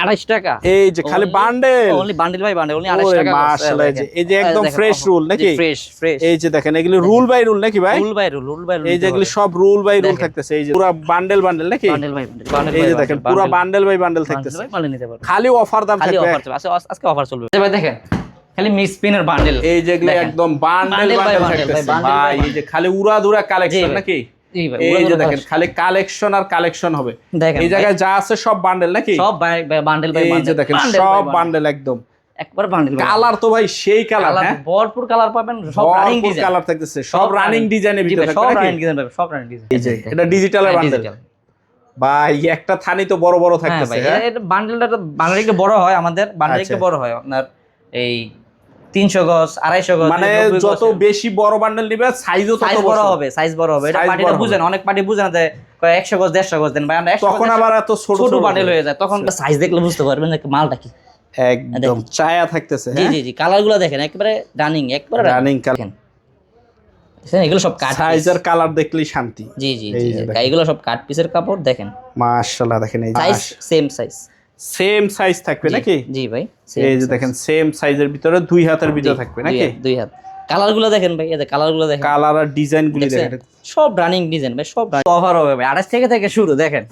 28 টাকা। এই যে খালি bundle, only bundle by bundle, only 28 টাকা। মাশাআল্লাহ, এই যে একদম ফ্রেশ রুল নাকি? Fresh fresh. এই যে দেখেন এগুলো রুল বাই রুল নাকি ভাই? Roll by roll, roll by roll. এই যে এগুলো সব রুল বাই রুল থাকতেছে। এই যে পুরো বান্ডেল বান্ডেল নাকি? Bundle by bundle. এই যে দেখেন পুরো বান্ডেল বাই বান্ডেল থাকতেছে। বান্ডেল নিতে পারবেন। খালি অফার দাম খালি থাকবে। অফার চলবে আজকে অফার চলবে ভাই। দেখেন খালি মিক্স পিনের বান্ডেল। এই যে এগুলো একদম বান্ডেল বান্ডেল থাকতেছে ভাই। এই যে খালি উড়াধুরা কালেকশন নাকি? এই যে দেখেন খালি কালেকশন আর কালেকশন হবে। এই জায়গায় যা আছে সব বান্ডেল নাকি? সব বান্ডেল বাই বান্ডেল। এই যে দেখেন সব বান্ডেল একদম একবার বান্ডেল। কালার তো ভাই সেই কালার, হ্যাঁ ভরপুর কালার পাবেন। সব রানিং ডিজাইন কালার থাকতেছে, সব রানিং ডিজাইনের ভিতরে থাকবে। সব রানিং ডিজাইন পাবেন, সব রানিং ডিজাইন। এই যে এটা ডিজিটালের বান্ডেল ভাই। একটা থানি তো বড় বড় থাকতেছে। হ্যাঁ এটা বান্ডেলটা একটু বড় হয়, আমাদের বান্ডেল একটু বড় হয় আপনার এই 300 গজ 250 গজ। মানে যত বেশি বড় বান্ডেল নিবে সাইজও তত বড় হবে, সাইজ বড় হবে। এটা পার্টিটা বুঝেন, অনেক পার্টি বুঝে না যে 100 গজ 150 গজ দেন ভাই। আমরা তখন আবার এত ছোট বান্ডেল হয়ে যায়, তখন সাইজ দেখলে বুঝতে পারবেন যে মালটা কি একদম ছায়া থাকতেছে। জি জি জি, কালারগুলো দেখেন একেবারে রানিং, একবারে রানিং কালার। দেখেন এগুলো সব কাট সাইজ আর কালার দেখলেই শান্তি। জি জি জি, এগুলো সব কাট পিসের কাপড়। দেখেন মাশাআল্লাহ, দেখেন এই size same size, same size থাকবে নাকি? জি ভাই। এই যে দেখেন সেম সাইজের ভিতরে 2 হাতের ভিতরে থাকবে নাকি? 2 হাত। কালারগুলো দেখেন ভাই, এই যে কালারগুলো দেখেন, কালার আর ডিজাইনগুলো দেখেন সব রানিং ডিজাইন ভাই, সব কভার হবে ভাই। 28 থেকে শুরু। দেখেন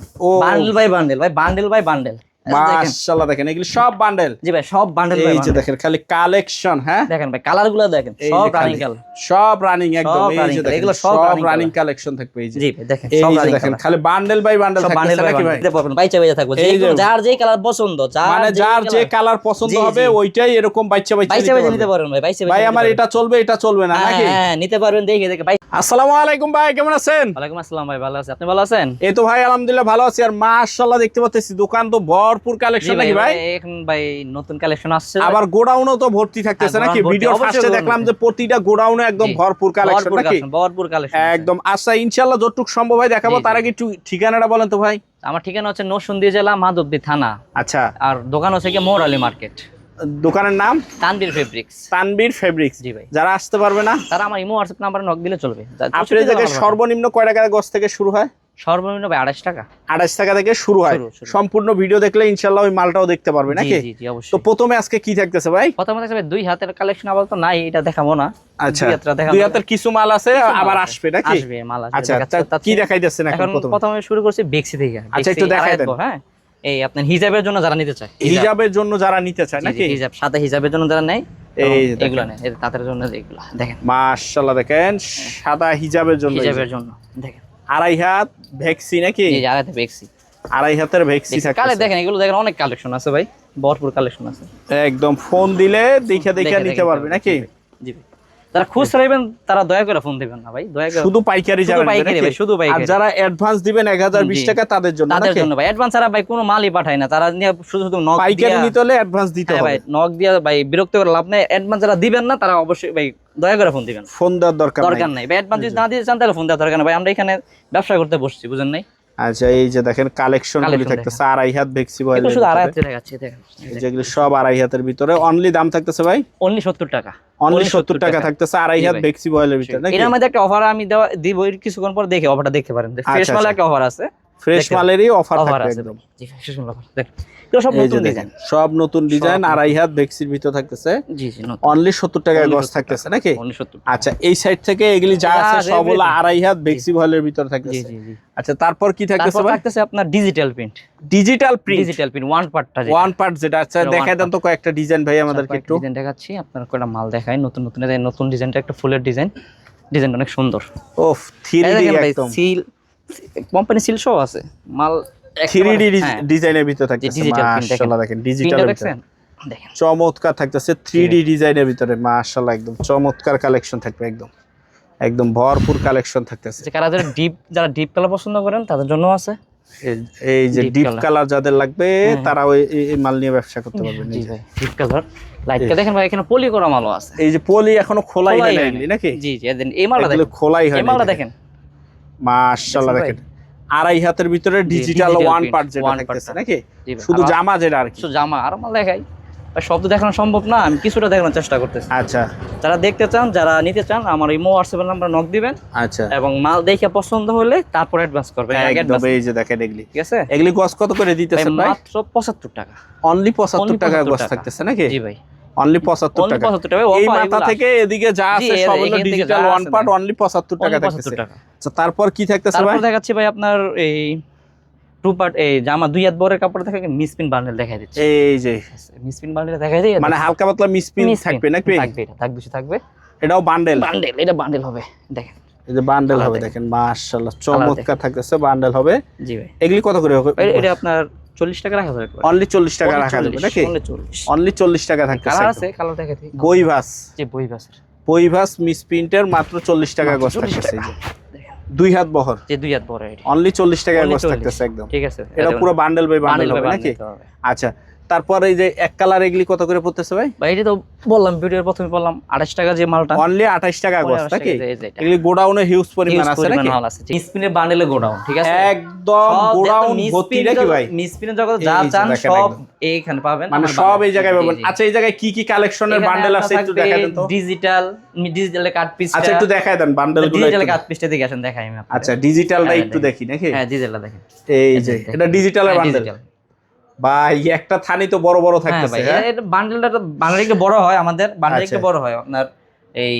বান্ডেল বাই বান্ডেল ভাই, বান্ডেল বাই বান্ডেল। মাশাআল্লাহ, দেখেন এগুলো সব বান্ডেল। জি ভাই সব বান্ডেল বাই বান্ডেল। এই যে দেখেন খালি কালেকশন। হ্যাঁ দেখেন ভাই কালারগুলো দেখেন, সব রানিং কালার, সব রানিং একদম। এই যে দেখেন এগুলো সব রানিং কালেকশন থাকবে। এই যে জি ভাই দেখেন সব রানিং দেখেন খালি বান্ডেল বাই বান্ডেল থাকবে নাকি ভাই? দিতে পারবেন, বাইচা বাইচা থাকবে। যার যেই কালার পছন্দ, মানে যার যে কালার পছন্দ হবে ওইটাই এরকম বাইচা বাইচা নিতে পারবেন ভাই। বাইচা ভাই আমার এটা চলবে, এটা চলবে না নাকি? হ্যাঁ নিতে পারবেন। দেখে দেখে ভাই। আসসালামু আলাইকুম ভাই, কেমন আছেন? ওয়ালাইকুম আসসালাম ভাই, ভালো আছি। আপনি ভালো আছেন? এই তো ভাই আলহামদুলিল্লাহ ভালো আছি। আর মাশাআল্লাহ দেখতে পাচ্ছি দোকান তো ভরপুর কালেকশন নাকি ভাই? এখন ভাই নতুন কালেকশন আসছে, আবার গোডাউনও তো ভর্তি থাকতেছে নাকি? ভিডিও ফার্স্টে দেখলাম যে প্রতিটা গোডাউনে একদম ভরপুর কালেকশন নাকি? ভরপুর কালেকশন একদম। আচ্ছা ইনশাআল্লাহ যতটুকু সম্ভব হয় দেখাবো। তার আগে একটু ঠিকানাটা বলেন তো ভাই। আমার ঠিকানা হচ্ছে নরসিংদী জেলা, মাধবদী থানা। আচ্ছা। আর দোকান হচ্ছে কি মোরালি মার্কেট। দোকানের নাম তানবীর ফেব্রিক্স। তানবীর ফেব্রিক্স। জি ভাই। যারা আসতে পারবে না তারা আমার ইমো হোয়াটসঅ্যাপ নাম্বারে নক দিলে চলবে। আপনাদের জায়গায় সর্বনিম্ন কয় টাকা গজ থেকে শুরু হয়? সর্বনিম্ন ভাই 28 টাকা। 28 টাকা থেকে শুরু হয়। সম্পূর্ণ ভিডিও দেখলে ইনশাআল্লাহ ওই মালটাও দেখতে পারবে নাকি? জি জি অবশ্যই। তো প্রথমে আজকে কি থাকতেছে ভাই? প্রথমে থাকবে 2 হাতের কালেকশন। আপাতত নাই, এটা দেখাবো না। আচ্ছা 2 হাতের কিছু মাল আছে, আবার আসবে নাকি? আসবে মাল আসবে। আচ্ছা কি দেখাইতেছেন এখন? প্রথমে শুরু করছি বেক্সি থেকে। আচ্ছা একটু দেখাই দেন। হ্যাঁ এই আপনার হিজাবের জন্য যারা নিতে চায়, হিজাবের জন্য যারা নিতে চায় নাকি? হিজাব, সাদা হিজাবের জন্য যারা নেয় এই এগুলো নেয়, এই তাদের জন্য এগুলো দেখেন। মাশাআল্লাহ দেখেন সাদা হিজাবের জন্য, হিজাবের জন্য দেখেন 2.5 হাত ভেক্সি নাকি? জি আড়াইতে ভেক্সি, 2.5 হাতের ভেক্সি থাকে। কালে দেখেন এগুলো দেখেন, অনেক কালেকশন আছে ভাই, ভরপুর কালেকশন আছে। একদম ফোন দিলে দেখে দেখে নিতে পারবে নাকি? জি ভাই। যারা খুচরা নেবেন তারা দয়া করে ফোন দিবেন না ভাই, দয়া করে শুধু পাইকারি যাবেন ভাই, শুধু পাইকারি। আর যারা অ্যাডভান্স দিবেন 1020 টাকা তাদের জন্য নাকি? তাদের জন্য ভাই অ্যাডভান্স ছাড়া ভাই কোনো মালই পাঠায় না। তারা শুধু শুধু নক দিয়ে পাইকারি নিতে হলে অ্যাডভান্স দিতে হবে ভাই। নক দিয়ে ভাই বিরক্ত করে লাভ নাই। অ্যাডভান্স যারা দিবেন না তারা অবশ্যই ভাই দয়া করে ফোন দিবেন। ফোন দেওয়ার দরকার নাই ভাই। অ্যাডভান্স যদি না দিতে চান তাহলে ফোন দেওয়ার দরকার নাই ভাই। আমরা এখানে ব্যবসা করতে বসছি, বুঝেন নাই? আচ্ছা এই যে দেখেন কালেকশন গুলি থাকতেছে 2.5 হাত ভেক্সি বয়েল, এটা শুধু 2.5 হাতে দেখাচ্ছি। দেখেন যেগুলো সব 2.5 হাতের ভিতরে। অনলি দাম থাকতেছে ভাই অনলি 70 টাকা। অনলি 70 টাকা থাকতেছে 2.5 হাত ভেক্সি বয়েলের ভিতরে নাকি? এর মধ্যে একটা অফার আমি দিব, কিছুক্ষণ পর দেখে অফারটা দেখতে পারেন। ফ্রেশ মাল একটা অফার আছে, ফ্রেশ মালেরই অফার থাকবে একদম। জি ফ্রেশ মাল অফার দেখেন। এগুলো সব নতুন ডিজাইন, সব নতুন ডিজাইন। 2.5 হাত ভেক্সির ভিতর থাকতেছে। জি জি নতুন। অনলি 70 টাকায় গজ থাকতেছে নাকি? অনলি 70। আচ্ছা এই সাইড থেকে এগুলি যা আছে সব হলো 2.5 হাত ভেক্সি বয়েলের ভিতর থাকতেছে। জি জি জি। আচ্ছা তারপর কি থাকতেছে তারপর ভাই? থাকতেছে আপনার digital print. Digital print one পার্টটা, ওয়ান পার্ট যেটা। আচ্ছা দেখাই দেন তো কয়েকটা ডিজাইন ভাই আমাদেরকে একটু। ডিজাইন দেখাচ্ছি আপনার, কয়টা মাল দেখাই নতুন নতুন। এই নতুন ডিজাইনটা একটা ফুলের ডিজাইন, ডিজাইনটা অনেক সুন্দর। ওফ 3D একদম সিল, কোম্পানি সিল সহ আছে মাল। 3D ডিজাইনের ভিতর থাকতেছে। মাশাআল্লাহ দেখেন ডিজিটাল দেখেন, চমৎকার থাকতেছে 3D ডিজাইনের ভিতরে। মাশাআল্লাহ একদম চমৎকার কালেকশন থাকবে, একদম একদম ভরপুর কালেকশন থাকতেছে। যারা ডিপ কালার পছন্দ করেন তাদের জন্য আছে। এই যে ডিপ কালার যাদের লাগবে তারা ওই এই মাল নিয়ে ব্যবসা করতে পারবেন। জি ভাই ডিপ কালার লাইটটা দেখেন ভাই, এখানে পলি করা মালও আছে। এই যে পলি এখনো খোলাই হয় নাই নাকি? জি জি এই মালটা দেখেন, খোলাই হয়। এই মালটা দেখেন মাশাআল্লাহ দেখেন 2.5 হাতের ভিতরে ডিজিটাল ওয়ান পার্ট যেটা থাকতেছে নাকি? শুধু জামা যেটা আর কি, শুধু জামা। আর মাল দেখাই সব তো দেখানো সম্ভব না, আমি কিছুটা দেখানোর চেষ্টা করতেছি। আচ্ছা, যারা দেখতে চান, যারা নিতে চান, আমার ইমো হোয়াটসঅ্যাপ নাম্বার নক দিবেন। আচ্ছা, এবং মাল দেখে পছন্দ হলে তারপর অ্যাডভান্স করবেন। একদম। এই যে দেখেন এগুলি, ঠিক আছে, এগুলি গস কত করে দিতেছেন ভাই? মাত্র 75 টাকা। অনলি 75 টাকা গস থাকতেছে নাকি? জি ভাই, অনলি 75 টাকা। এই মাথা থেকে এদিকে যা আছে সব হলো ডিজিটাল ওয়ান পার্ট, অনলি 75 টাকা থাকতেছে। আচ্ছা, তারপর কি থাকতেছে ভাই? তারপর দেখাচ্ছি ভাই আপনার এই টু পার্ট এই জামা 2 হাত বরের কাপড় দেখে মিসপিন বান্ডেল দেখাই দিচ্ছি। এই যে মিসপিন বান্ডেল দেখাই দিই, মানে হালকা পাতলা মিসপিন থাকবে নাকি? থাকবে, এটা থাকবে, থাকবে। এটাও বান্ডেল, এটা বান্ডেল হবে, দেখেন এই যে বান্ডেল হবে, দেখেন মাশাআল্লাহ চমৎকার থাকতেছে, বান্ডেল হবে। জি ভাই, এগুলি কত করে হবে? এটা আপনার 40 টাকা রাখা যাবে, অনলি 40 টাকা রাখা যাবে নাকি? অনলি 40 টাকা থাকতেছে। কালার আছে, কালার দেখাই দিই। বইভাস, জি বইভাসের, বইভাস মিসপ্রিন্টের মাত্র 40 টাকা গস থাকতেছে। এই যে 2 হাত বহর, যে 2 হাত বড়, অনলি 40 টাকা গস থাকতেছে একদম। ঠিক আছে, এটা পুরো বান্ডেল বাই বান্ডেল হবে নাকি? আচ্ছা, তারপর এই যে এক কালার এগুলি কত করে পড়তেছে ভাই? ভাই এটা তো বললাম, ভিডিওর প্রথমে বললাম 28 টাকা যে মালটা, অনলি 28 টাকা গস নাকি? এগুলি গোডাউনে হিউজ পরিমাণ আছে নাকি? মিসপিনের বান্ডেলে গোডাউন, ঠিক আছে, একদম গোডাউন ভর্তি নাকি ভাই? মিসপিনের জগতে যা চান সব এইখানে পাবেন, মানে সব এই জায়গায় পাবেন। আচ্ছা, এই জায়গায় কি কি কালেকশনের বান্ডেল আছে একটু দেখাই দেন তো। ডিজিটালে কাট পিস, আচ্ছা একটু দেখাই দেন বান্ডেলগুলো। ডিজিটালে কাট পিসটা দেখে আসেন, দেখাই আমি আপনাকে। আচ্ছা, ডিজিটালটা একটু দেখি নাকি? হ্যাঁ, ডিজিটালটা দেখেন। এই যে এটা ডিজিটালের বান্ডেল ভাই, একটা থানি তো বড় বড় থাকতেছে। হ্যাঁ, এটা বান্ডেলটা বান্ডেল একটু বড় হয়, আমাদের বান্ডেল একটু বড় হয় আপনার এই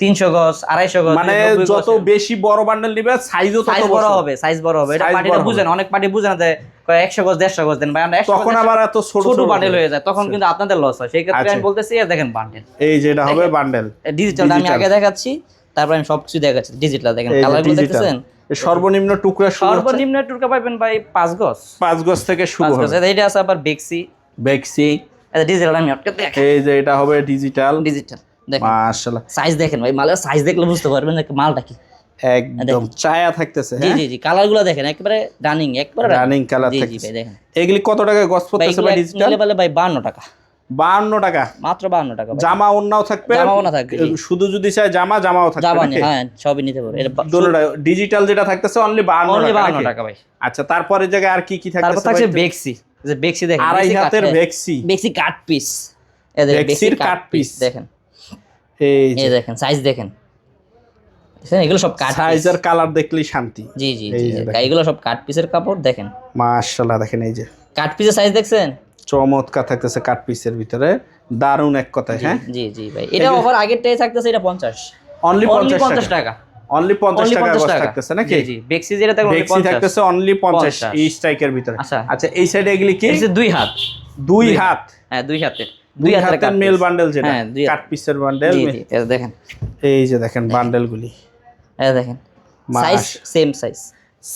300 গজ 250 গজ, মানে যত বেশি বড় বান্ডেল নিবে সাইজও তত বড় হবে, সাইজ বড় হবে। এটা পার্টিটা বুঝেন, অনেক পার্টি বুঝে না যে 100 গজ 150 গজ দেন ভাই, আমরা 100 তখন আবার এত ছোট বান্ডেল হয়ে যায়, তখন কিন্তু আপনাদের লস হয়। সেই ক্ষেত্রে আমি বলতেছি এই দেখেন বান্ডেল, এই যে এটা হবে বান্ডেল। ডিজিটালটা আমি আগে দেখাচ্ছি, তারপর আমি সবকিছু দেখাচ্ছি। ডিজিটাল দেখেন, কালারগুলো দেখতেছেন, সর্বনিম্ন টুকরা সর্বনিম্ন টুকরা পাবেন ভাই 5 গজ, 5 গজ থেকে শুরু হবে। এটা আছে আবার বেক্সি, এটা ডিজিটাল আমি আপনাকে দেখাই। এই যে এটা হবে ডিজিটাল, দেখেন মাশাআল্লাহ। সাইজ দেখেন ভাই, মালের সাইজ দেখলে বুঝতে পারবেন যে মালটা কি একদম চায়া থাকতেছে। জি জি জি, কালারগুলো দেখেন একেবারে রানিং, একবারে রানিং কালার থাকছে। থাকছে ভাই দেখেন এগুলি কত টাকা গজ পড়তেছে ভাই ডিজিটাল? বলে ভাই 52 টাকা, 52 টাকা মাত্র 52 টাকা। জামা ওন্নাও থাকবে, জামাও না থাকবে, শুধু যদি চাই জামাও থাকবে নাকি? হ্যাঁ, সবই নিতে পারবে। এটা ডিজিটাল যেটা থাকতেছে অনলি 52 টাকা ভাই। আচ্ছা, তারপরে জায়গায় আর কি কি থাকতেছে? তারপর থাকছে বেক্সি, যে বেক্সি দেখেন, আড়াই হাতের বেক্সি কাট পিস, এই দেখেন বেক্সির কাট পিস দেখেন, এই দেখেন সাইজ দেখেন, এগুলো সব কাট সাইজ আর কালার দেখলেই শান্তি। জি জি জি, এগুলো সব কাট পিসের কাপড় দেখেন, মাশাআল্লাহ। দেখেন এই যে কাট পিসের সাইজ দেখছেন, চমৎকার থাকতেছে কাট পিসের ভিতরে, দারুণ এক কথায়। হ্যাঁ জি জি ভাই, এটা অফার আগেরটাই থাকতেছে, এটা 50, অনলি 50 টাকা, অনলি 50 টাকা গস থাকতেছে নাকি? জি জি, বেক্সি যেটা থাকবে বেক্সি থাকতেছে অনলি 50 এই স্ট্রাইকের ভিতরে। আচ্ছা, এই সাইডে এগুলি কি? এটা 2 হাত, 2 হাত, হ্যাঁ 2 হাতের, 2 হাতের মেল বান্ডেল যেটা, হ্যাঁ কাট পিসের বান্ডেল। জি জি, এটা দেখেন, এই যে দেখেন বান্ডেলগুলি, এটা দেখেন সাইজ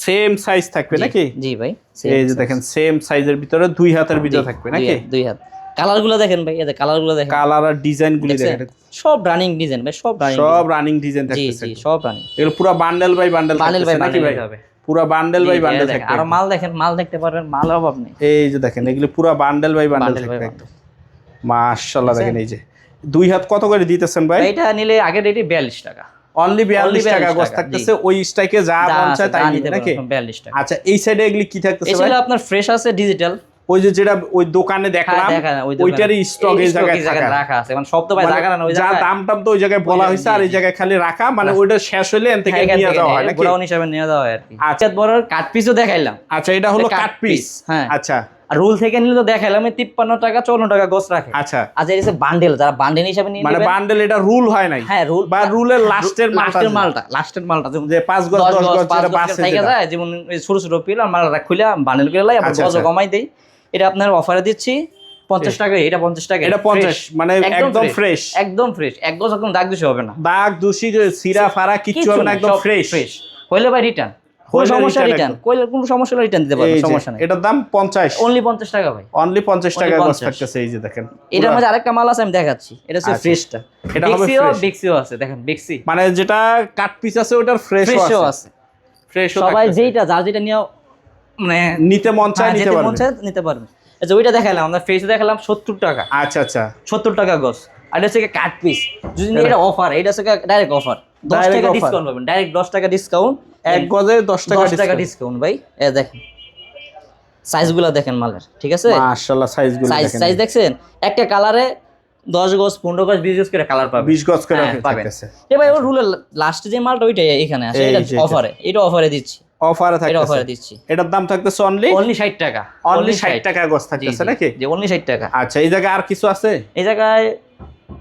সেম সাইজ থাকবে নাকি? জি ভাই, এই যে দেখেন সেম সাইজের ভিতরে 2 হাতের ভিতরে থাকবে নাকি? 2 হাত। কালারগুলো দেখেন ভাই, এই কালারগুলো দেখেন, কালার আর ডিজাইনগুলি দেখেন, সব রানিং ডিজাইন ভাই, সব রানিং ডিজাইন থাকতেছে। জি জি, সব রানিং। এগুলো পুরো বান্ডেল বাই বান্ডেল থাকতেছে নাকি ভাই? পুরো বান্ডেল বাই বান্ডেল থাকবে। আর মাল দেখেন, মাল দেখতে পারবেন, মাল অভাব নেই। এই যে দেখেন এগুলো পুরো বান্ডেল বাই বান্ডেল থাকবে একদম, মাশাআল্লাহ। দেখেন এই যে 2 হাত কত করে দিতেছেন ভাই? এটা নিলে আগের রেটে 42 টাকা, অনলি 42 টাকা গস থাকতেছে। ওই স্ট্রাইকে যা মন চায় তাই নিতে নাকি? 42 টাকা। আচ্ছা, এই সাইডে এগুলি কি থাকতেছে ভাই? এটা আপনার ফ্রেশ আছে, ডিজিটাল, ওই যে যেটা ওই দোকানে দেখলাম ওইটারই স্টক এই জায়গায় রাখা আছে, মানে সব তো ভাই জায়গা না, ওই যা দাম তো ওই জায়গায় বলা হয়েছে, আর এই জায়গায় খালি রাখা, মানে ওইটা শেষ হইলে এন থেকে নিয়ে যাওয়া হয় নাকি? গোডাউন হিসাবে নিয়ে যাওয়া হয় আর কি। আচ্ছা, বড় কাট পিসও দেখাইলাম। আচ্ছা, এটা হলো কাট পিস। হ্যাঁ, আচ্ছা। আর রুল থেকে নিলে তো দেখাইলাম 53 টাকা 54 টাকা গস রাখে। আচ্ছা, আচ্ছা, এটা বান্ডেল, যারা বান্ডেল হিসাবে নিয়ে মানে বান্ডেল, এটা রুল হয় নাই। হ্যাঁ, রুল বা রুলের লাস্টের মালটা যেমন যে 5 গজ 10 গজ যেটা বাসে যায়, যেমন ছোট ছোট পিল আর মালটা খুলে বান্ডেল করে লাই, আবার গজ কমাই দেই। এটা আপনার অফারে দিচ্ছি 50 টাকা, এটা 50 টাকা, এটা 50, মানে একদম ফ্রেশ, একদম ফ্রেশ, এক গজ একদম দাগ দূষি হবে না, দাগ দূষি সিরা ফারা কিচ্ছু হবে না, একদম ফ্রেশ হইলে ভাই রিটার্ন, কোনো সমস্যা রিটার্ন কইলে কোনো সমস্যা রিটার্ন দিতে পারবেন, সমস্যা নাই। এটার দাম 50, অনলি 50 টাকা ভাই, অনলি 50 টাকা গস থাকতেছে। এই যে দেখেন, এটার মধ্যে আরেকটা মাল আছে আমি দেখাচ্ছি, এটা হচ্ছে ফ্রেশটা, এটা হবে বেক্সিও আছে, দেখেন বেক্সি, মানে যেটা কাট পিস আছে ওটার ফ্রেশও আছে, ফ্রেশও সবাই যেটা যার যেটা নিয়ে মানে নিতে মন চায় নিতে পারবেন। আচ্ছা, ওইটা দেখালাম আমরা, ফ্রেশে দেখালাম 70 টাকা। আচ্ছা আচ্ছা, 70 টাকা গস। আর এটা হচ্ছে কাট পিস, যদি এটা অফার, এটা হচ্ছে ডাইরেক্ট অফার, 10 টাকা ডিসকাউন্ট পাবেন, ডাইরেক্ট 10 টাকা ডিসকাউন্ট, এক গজে 10 টাকা ডিসকাউন্ট ভাই। এই দেখেন সাইজগুলো দেখেন মালের, ঠিক আছে? মাশাআল্লাহ সাইজগুলো দেখেন। সাইজ দেখছেন? একটা কালারে 10 গজ 15 গজ 20 গজ করে কালার পাবে, 20 গজ করে পাবেন। থাকতেছে। ভাই ওর রুলের লাস্ট যে মালটা ওইটাই এখানে আছে, এটা অফারে, এটা অফারে দিচ্ছি, অফারে থাকতেছে, এটা অফারে দিচ্ছি। এটার দাম থাকতেছে অনলি 60 টাকা, অনলি 60 টাকা গজ থাকতেছে নাকি? জি অনলি 60 টাকা। আচ্ছা এই জায়গায় আর কিছু আছে? এই জায়গায়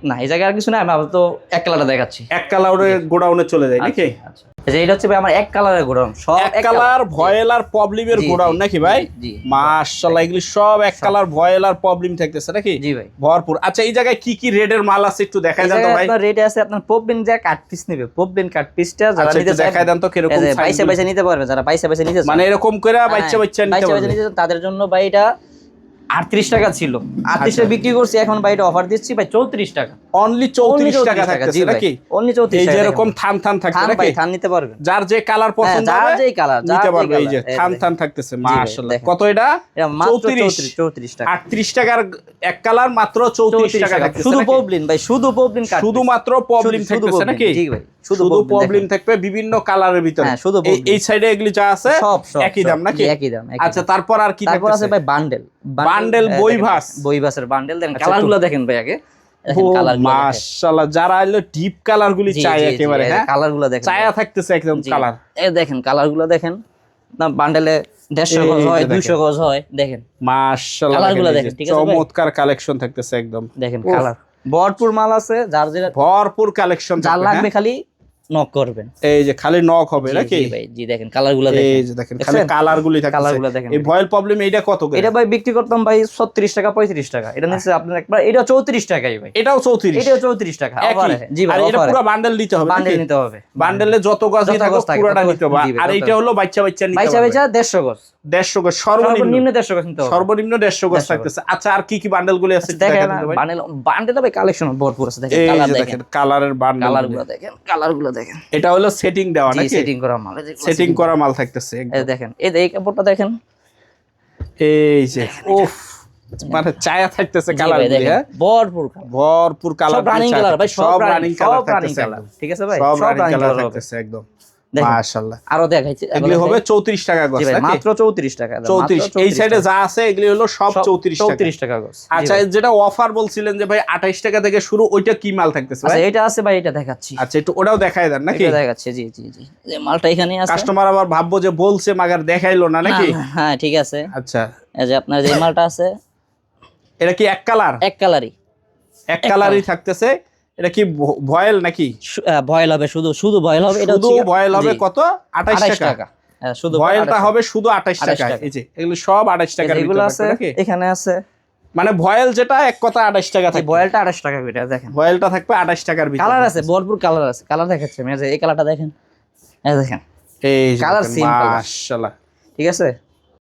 না, এই জায়গায় আর কিছু না, আমি আপাতত এক কালারটা দেখাচ্ছি। এক কালারে গোডাউনে চলে যায় নাকি? আচ্ছা এই যে এটা হচ্ছে ভাই আমার এক কালারের গোডাউন, সব এক কালার ভয়েলার প্রবলেমের গোডাউন নাকি ভাই? জি মাশাআল্লাহ এগুলি সব এক কালার ভয়েলার প্রবলেম থাকতেছে নাকি? জি ভাই ভরপুর। আচ্ছা এই জায়গায় কি কি রেডের মাল আছে একটু দেখাই দেন তো ভাই। আপনার রেট আছে, আপনার পপবিন যা কাট পিস নেবে, পপবিন কাট পিসটা যারা আচ্ছা, নিতে একটু দেখাই দেন তো কিরকম সাইজ। বাইসে বাইসে নিতে পারবে, যারা বাইসে বাইসে নিতে চায়, মানে এরকম করে বাইচা বাইচা নিতে পারবে, তাদের জন্য ভাই এটা 38 টাকা ছিল, 38 টাকা বিক্রি করছি, এখন ভাই এটা অফার দিচ্ছি ভাই 34 টাকা, অনলি 34 টাকা থাকতেছে নাকি? অনলি 34 এই টাকা। যে এরকম থান থান থাকতে থান নাকি? ভাই থান নিতে পারবে, যার যে কালার পছন্দ যার হবে যেই কালার নিতে পারবে। এই যে থান থান থাকতেছে মাশাআল্লাহ। কত এটা? এটা মাত্র 34 টাকা। 38 টাকার এক কালার মাত্র 34 টাকা থাকতেছে শুধু নাকি? পপলিন ভাই, শুধু পপলিন কাট, শুধুমাত্র প্রবলেম থাকতেছে নাকি? জি ভাই শুধু প্রবলেম থাকবে বিভিন্ন কালারের ভিতরে। হ্যাঁ, শুধু এই সাইডে এগুলি যা আছে সব একই দাম নাকি? একই দাম। আচ্ছা তারপর আর কি তারপর আছে থাকতেছে? ভাই বান্ডেল, বান্ডেল বইভাস, বইভাসের বান্ডেল দেন, আচ্ছা, কালারগুলো দেখেন ভাই আগে, দেখেন কালারগুলো দেখেন। মাশাআল্লাহ যারা হলো ডিপ কালার গুলি চাই একেবারে, হ্যাঁ কালারগুলো দেখেন, চায়া থাকতেছে একদম কালার। এই দেখেন কালারগুলো দেখেন, না বান্ডেলে 150 গজ হয়, 200 গজ হয়, দেখেন মাশাআল্লাহ কালারগুলো দেখেন, ঠিক আছে ভাই? চমৎকার কালেকশন থাকতেছে একদম, দেখেন কালার ভরপুর মাল আছে, যার যেটা ভরপুর কালেকশন যার লাগবে খালি নক করবেন। এই যে খালি নক হবে নাকি? জি ভাই, জি দেখেন কালারগুলো দেখেন, এই যে দেখেন খালি কালার গুলি থাকতেছে। কালারগুলো দেখেন। এই ভয়েল প্রবলেম এইটা কত করে? এটা ভাই বিক্রি করতাম ভাই 36 টাকা 35 টাকা, এটা নিচে আপনার একবার এটা 34 টাকাই ভাই, এটাও 34, এটাও 34 টাকা অফারে। জি ভাই, আর এটা অফারে পুরো বান্ডেল নিতে হবে, বান্ডেল নিতে হবে, বান্ডেলে যত গজই থাকুক পুরোটা নিতে হবে। আর এইটা হলো বাচ্চা বাচ্চা নিতে হবে, বাইচা বাইচা 150 গজ, 150 গজ সর্বনিম্ন 150 গজ নিতে হবে, সর্বনিম্ন 150 গজ থাকতেছে। আচ্ছা আর কি কি বান্ডেল গুলি আছে দেখেন বান্ডেল, বান্ডেল ভাই কালেকশন ভরপুর আছে, দেখেন এই কালার যে দেখেন, দেখেন কালারের বান্ডেল, কালারগুলো দেখেন, কালারগুলো দেখেন। এটা হলো সেটিং দেওয়া নাকি? সেটিং করা মাল, সেটিং করা মাল থাকতেছে এই দেখেন, এই কাপড়টা দেখেন, এই যে উফ মানে চায়া থাকতেছে কালার গুলি, হ্যাঁ ভরপুর ভরপুর কালার, সব রানিং কালার ভাই, সব রানিং কালার থাকতেছে, ঠিক আছে ভাই? সব রানিং কালার হবে। থাকতেছে একদম দেখেন। মাশাআল্লাহ। আরো দেখাইছি, এগুলি হবে 34 টাকা গজ জি ভাই, নাকি? মাত্র 34 টাকা, 34 এই সাইডে যা আছে এগুলি হলো সব 34 টাকা। 34 টাকা গজ। আচ্ছা যেটা অফার বলছিলেন যে ভাই 28 টাকা থেকে শুরু, ওইটা কি মাল থাকতেছে ভাই? আচ্ছা এটা আছে ভাই, এটা দেখাচ্ছি, আচ্ছা একটু ওটাও দেখায় দেন নাকি? এটা দেখাচ্ছি, জি জি জি, যে মালটা এখানেই আছে। কাস্টমার আবার ভাববো যে বলছে মাগার দেখাইলো না নাকি? হ্যাঁ ঠিক আছে। আচ্ছা এই যে আপনার যে মালটা আছে, এটা কি এক কালার? এক কালারই, এক কালারই থাকতেছে। এটা কি ভয়েল নাকি? ভয়েল হবে, শুধু ভয়েল হবে, এটা শুধু ভয়েল হবে কত? 28 টাকা। হ্যাঁ শুধু ভয়েলটা হবে শুধু 28 টাকা। এই যে এগুলো সব 28 টাকার এগুলো ভিতরে আছে, নাকি? এখানে আছে মানে ভয়েল যেটা এক কথা 28 টাকা এই থাকবে, ভয়েলটা 28 টাকা করে, দেখেন ভয়েলটা থাকবে 28 টাকার ভিতরে। কালার আছে, ভরপুর কালার আছে, কালার দেখাচ্ছি আমি, এই যে এই কালারটা দেখেন, এই দেখেন এই কালার সেম কালার, মাশাআল্লাহ ঠিক আছে?